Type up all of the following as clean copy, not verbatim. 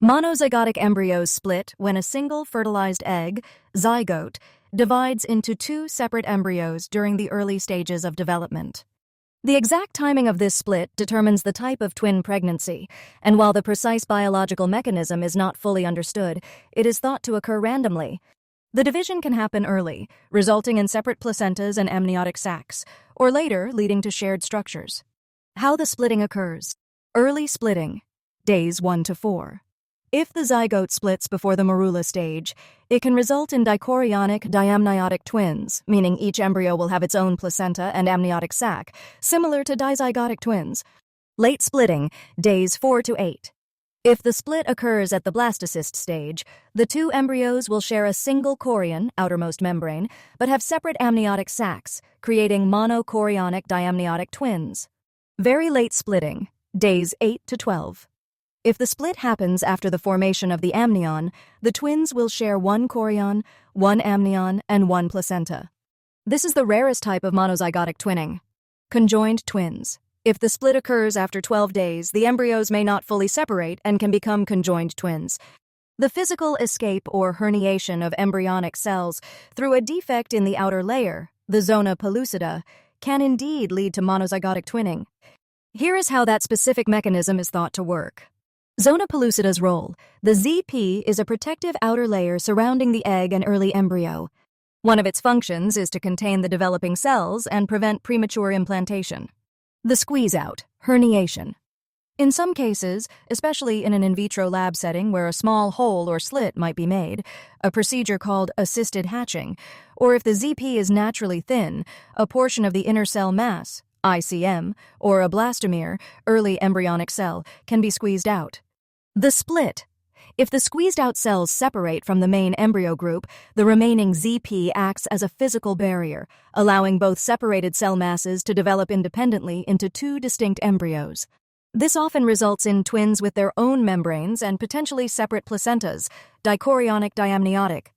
Monozygotic embryos split when a single fertilized egg, zygote, divides into two separate embryos during the early stages of development. The exact timing of this split determines the type of twin pregnancy, and while the precise biological mechanism is not fully understood, it is thought to occur randomly. The division can happen early, resulting in separate placentas and amniotic sacs, or later, leading to shared structures. How the splitting occurs. Early splitting, days 1 to 4. If the zygote splits before the morula stage, it can result in dichorionic diamniotic twins, meaning each embryo will have its own placenta and amniotic sac, similar to dizygotic twins. Late splitting, days 4 to 8. If the split occurs at the blastocyst stage, the two embryos will share a single chorion, outermost membrane, but have separate amniotic sacs, creating monochorionic diamniotic twins. Very late splitting, days 8 to 12. If the split happens after the formation of the amnion, the twins will share one chorion, one amnion, and one placenta. This is the rarest type of monozygotic twinning. Conjoined twins. If the split occurs after 12 days, the embryos may not fully separate and can become conjoined twins. The physical escape or herniation of embryonic cells through a defect in the outer layer, the zona pellucida, can indeed lead to monozygotic twinning. Here is how that specific mechanism is thought to work. Zona pellucida's role. The ZP is a protective outer layer surrounding the egg and early embryo. One of its functions is to contain the developing cells and prevent premature implantation. The squeeze-out, herniation. In some cases, especially in an in vitro lab setting where a small hole or slit might be made, a procedure called assisted hatching, or if the ZP is naturally thin, a portion of the inner cell mass, ICM, or a blastomere, early embryonic cell, can be squeezed out. The split. If the squeezed-out cells separate from the main embryo group, the remaining ZP acts as a physical barrier, allowing both separated cell masses to develop independently into two distinct embryos. This often results in twins with their own membranes and potentially separate placentas, dichorionic diamniotic.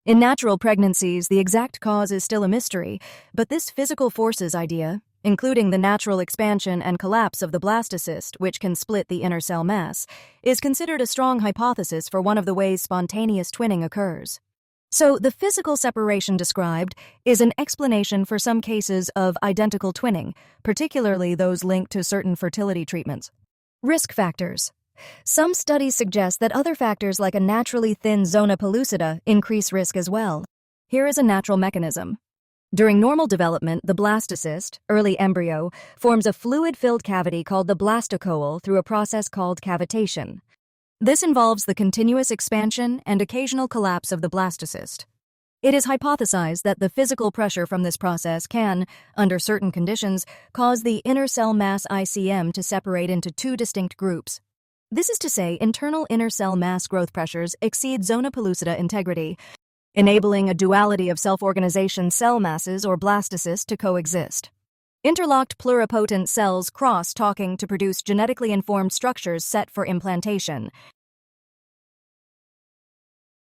In natural pregnancies, the exact cause is still a mystery, but this physical forces idea, including the natural expansion and collapse of the blastocyst, which can split the inner cell mass, is considered a strong hypothesis for one of the ways spontaneous twinning occurs. So, the physical separation described is an explanation for some cases of identical twinning, particularly those linked to certain fertility treatments. Risk factors. Some studies suggest that other factors like a naturally thin zona pellucida increase risk as well. Here is a natural mechanism. During normal development, the blastocyst, early embryo, forms a fluid-filled cavity called the blastocoel through a process called cavitation. This involves the continuous expansion and occasional collapse of the blastocyst. It is hypothesized that the physical pressure from this process can, under certain conditions, cause the inner cell mass ICM to separate into two distinct groups. This is to say, internal inner cell mass growth pressures exceed zona pellucida integrity, enabling a duality of self-organization cell masses or blastocysts to coexist. Interlocked pluripotent cells cross-talking to produce genetically informed structures set for implantation.